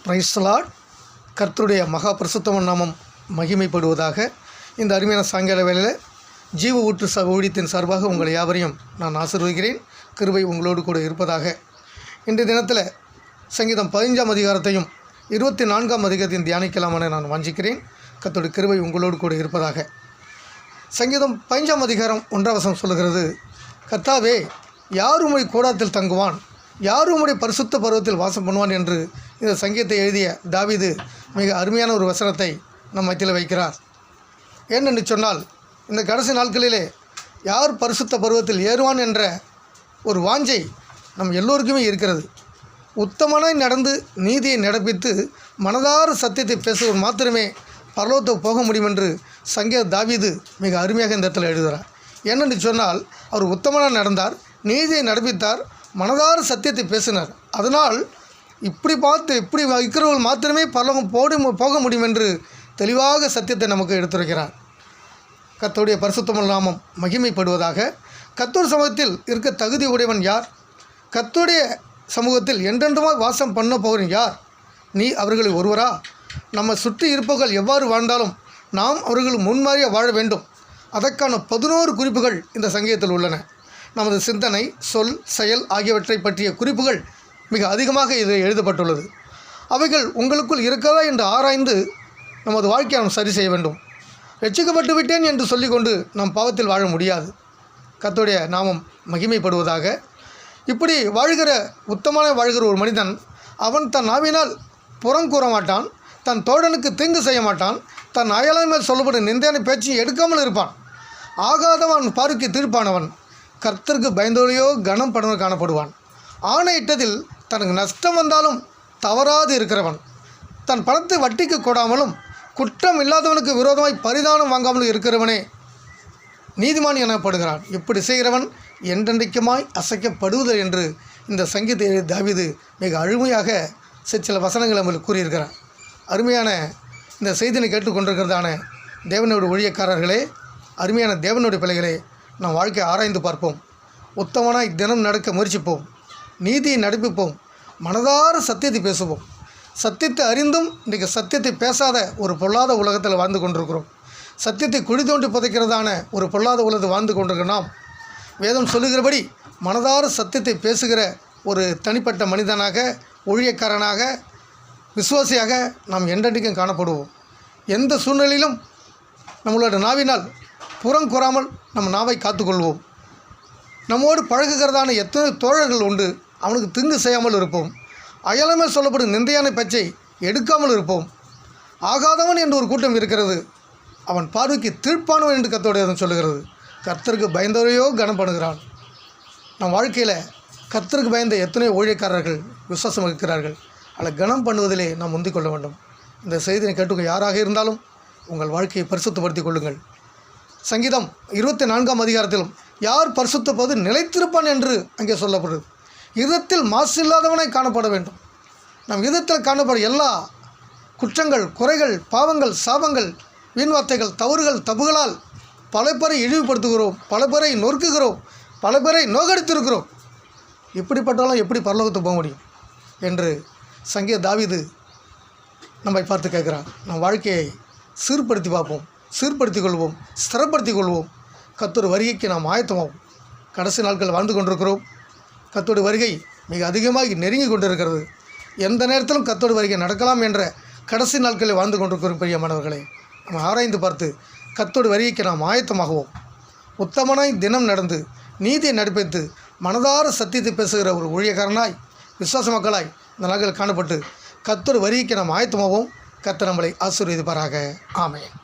Praise the Lord. கர்த்தருடைய மகா பரிசுத்தமான நாமம் மகிமைப்படுவதாக. இந்த அருமையான சாயங்கால வேளையில் ஜீவ ஊற்று ஊழியத்தின் சார்பாக உங்களை யாவரையும் நான் ஆசீர்வதிக்கிறேன். கிருபை உங்களோடு கூட இருப்பதாக. இன்றைய தினத்தில் சங்கீதம் 15ஆம் அதிகாரத்தையும் 24ஆம் அதிகாரத்தையும் தியானிக்கலாம் என நான் வாஞ்சிக்கிறேன். கர்த்தருடைய கிருபை உங்களோடு கூட இருப்பதாக. சங்கீதம் 15ஆம் அதிகாரம் 1ஆம் வசனம் சொல்லுகிறது, கர்த்தாவே யார் உம்முடைய கூடாரத்தில் தங்குவான், யார் உம்முடைய பரிசுத்த பர்வத்தில் வாசம் பண்ணுவான் என்று இந்த சங்கீதத்தை எழுதிய தாவீது மிக அருமையான ஒரு வசனத்தை நம் மத்தியில் வைக்கிறார். ஏனென்று சொன்னால், இந்த கடைசி நாட்களிலே யார் பரிசுத்த பர்வத்தில் ஏறுவான் என்ற ஒரு வாஞ்சை நம் எல்லோருக்குமே இருக்கிறது. உத்தமனாய் நடந்து நீதியை நடப்பித்து மனதார சத்தியத்தை பேசுவது மாத்திரமே பரலோகத்துக்கு போக முடியும் என்று சங்கீத தாவீது மிக அருமையாக இந்த இடத்துல எழுதுகிறார். ஏனென்று சொன்னால், அவர் உத்தமனாக நடந்தார், நீதியை நடப்பித்தார், மனதார சத்தியத்தை பேசினார். அதனால் இப்படி இருக்கிறவர்கள் மாத்திரமே பரலோகம் போக முடியும் என்று தெளிவாக சத்தியத்தை நமக்கு எடுத்துரைக்கிறார். கர்த்தருடைய பரிசுத்தமான நாமம் மகிமைப்படுவதாக. கர்த்தர் சமூகத்தில் இருக்க தகுதி உடையவன் யார்? கர்த்தருடைய சமூகத்தில் என்றென்றுமாய் வாசம் பண்ண போகிறவன் யார்? நீ அவர்களில் ஒருவரா? நம்ம சுற்றி இருப்பவர்கள் எவ்வாறு வாழ்ந்தாலும் நாம் அவர்கள் முன்மாறிய வாழ வேண்டும். அதற்கான 11 குறிப்புகள் இந்த சங்கீதத்தில் உள்ளன. நமது சிந்தனை, சொல், செயல் ஆகியவற்றை பற்றிய குறிப்புகள் மிக அதிகமாக இதில் எழுதப்பட்டுள்ளது. அவைகள் உங்களுக்குள் இருக்கிறதா என்று ஆராய்ந்து நமது வாழ்க்கையை நாம் சரி செய்ய வேண்டும். ரட்சிக்கப்பட்டு விட்டேன் என்று சொல்லிக்கொண்டு நாம் பாவத்தில் வாழ முடியாது. கர்த்தருடைய நாமம் மகிமைப்படுவதாக. இப்படி உத்தமனாக வாழ்கிற ஒரு மனிதன், அவன் தன் நாவினால் புறம் கூற மாட்டான், தன் தோழனுக்கு தீங்கு செய்ய மாட்டான், தன் அயலான் மேல் சொல்லப்படும் நிந்தையான பேச்சை எடுக்காமல் இருப்பான். ஆகாதவன் பார்வைக்கு தீர்ப்பானவன், கர்த்தருக்கு பயந்தோடையோ கனம் படுவன் காணப்படுவான். ஆணையிட்டதில் தனக்கு நஷ்டம் வந்தாலும் தவறாது இருக்கிறவன், தன் பணத்தை வட்டிக்கு கொடாமலும் குற்றம் இல்லாதவனுக்கு விரோதமாய் பரிதானம் வாங்காமலும் இருக்கிறவனே நீதிமான் எனப்படுகிறான். இப்படி செய்கிறவன் என்றென்றைக்குமாய் அசைக்கப்படுவதில்லை என்று இந்த சங்கீத தாவீது மிக அருமையாக சில வசனங்கள் நம்மளுக்கு கூறியிருக்கிறார். அருமையான இந்த செய்தியை கேட்டுக்கொண்டிருக்கிறதான தேவனுடைய ஊழியக்காரர்களே, அருமையான தேவனுடைய பிள்ளைகளே, நம் வாழ்க்கையை ஆராய்ந்து பார்ப்போம். உத்தமனாய் தினம் நடக்க முயற்சிப்போம், நீதியை நடப்பிப்போம், மனதார சத்தியத்தை பேசுவோம். சத்தியத்தை அறிந்தும் இன்றைக்கு சத்தியத்தை பேசாத ஒரு பொல்லாத உலகத்தில் வாழ்ந்து கொண்டிருக்கிறோம். சத்தியத்தை குழி தோண்டி புதைக்கிறதான ஒரு பொல்லாத உலகத்தில் வாழ்ந்து கொண்டிருக்கிற நாம், வேதம் சொல்லுகிறபடி மனதார சத்தியத்தை பேசுகிற ஒரு தனிப்பட்ட மனிதனாக, ஊழியக்காரனாக, விசுவாசியாக நாம் என்றென்றைக்கும் காணப்படுவோம். எந்த சூழ்நிலையிலும் நம்மளோட நாவினால் புறம் கூறாமல் நம்ம நாவை காத்துக்கொள்வோம். நம்மோடு பழகுகிறதான எத்தனை தோழர்கள் உண்டு, அவனுக்கு தீங்கு செய்யாமல் இருப்போம். அயலமே சொல்லப்படும் நிந்தையான பேச்சை எடுக்காமல் இருப்போம். ஆகாதவன் என்று ஒரு கூட்டம் இருக்கிறது, அவன் பார்வைக்கு தீர்ப்பானவன் என்று கர்த்தருடைய சொல்லுகிறது. கர்த்தருக்கு பயந்தவரையோ கனம் பண்ணுகிறான். நம் வாழ்க்கையில் கர்த்தருக்கு பயந்த எத்தனை ஊழியக்காரர்கள் விசுவாசம் இருக்கிறார்கள். அதில் கனம் பண்ணுவதிலே நாம் முந்திக் கொள்ள வேண்டும். இந்த செய்தியை கேட்டுக்க யாராக இருந்தாலும் உங்கள் வாழ்க்கையை பரிசுத்தப்படுத்திக் கொள்ளுங்கள். சங்கீதம் 24ஆம் அதிகாரத்திலும் யார் பரிசுத்தப்பது நிலைத்திருப்பான் என்று அங்கே சொல்லப்படுது. இதத்தில் மாசு இல்லாதவனாய் காணப்பட வேண்டும். நம் இதத்தில் காணப்படும் எல்லா குற்றங்கள், குறைகள், பாவங்கள், சாபங்கள், வீண்வார்த்தைகள், தவறுகள், தப்புகளால் பல பேரை இழிவுபடுத்துகிறோம், பல பேரை நொறுக்குகிறோம், பல பேரை நோகடித்திருக்கிறோம். இப்படிப்பட்டாலும் எப்படி பரலோகத்துக்கு போக முடியும் என்று சங்கீத தாவீது நம்மை பார்த்து கேட்குறான். நம் வாழ்க்கையை சீர்படுத்தி பார்ப்போம், சீர்படுத்தி கொள்வோம், ஸ்திரப்படுத்தி கொள்வோம். கர்த்தர் வருகைக்கு நாம் ஆயத்தமாகும். கடைசி நாட்கள் வாழ்ந்து கொண்டிருக்கிறோம். கர்த்தருடைய வருகை மிக அதிகமாக நெருங்கி கொண்டிருக்கிறது. எந்த நேரத்திலும் கர்த்தருடைய வருகை நடக்கலாம் என்ற கடைசி நாட்களில் வாழ்ந்து கொண்டிருக்கிற பிரியமானவர்களே, நம்ம ஆராய்ந்து பார்த்து கர்த்தருடைய வருகைக்கு நாம் ஆயத்தமாகுவோம். உத்தமனாய் தினம் நடந்து நீதியை நடப்பித்து மனதார சத்தியத்தை பேசுகிற ஒரு ஊழியக்காரனாய், விசுவாச மக்களாய் இந்த நாட்கள் காணப்பட்டு கர்த்தருடைய வருகைக்கு நாம் ஆயத்தமாகவும். கர்த்தர் நம்மளை ஆசீர்வதிப்பாராக. ஆமென்.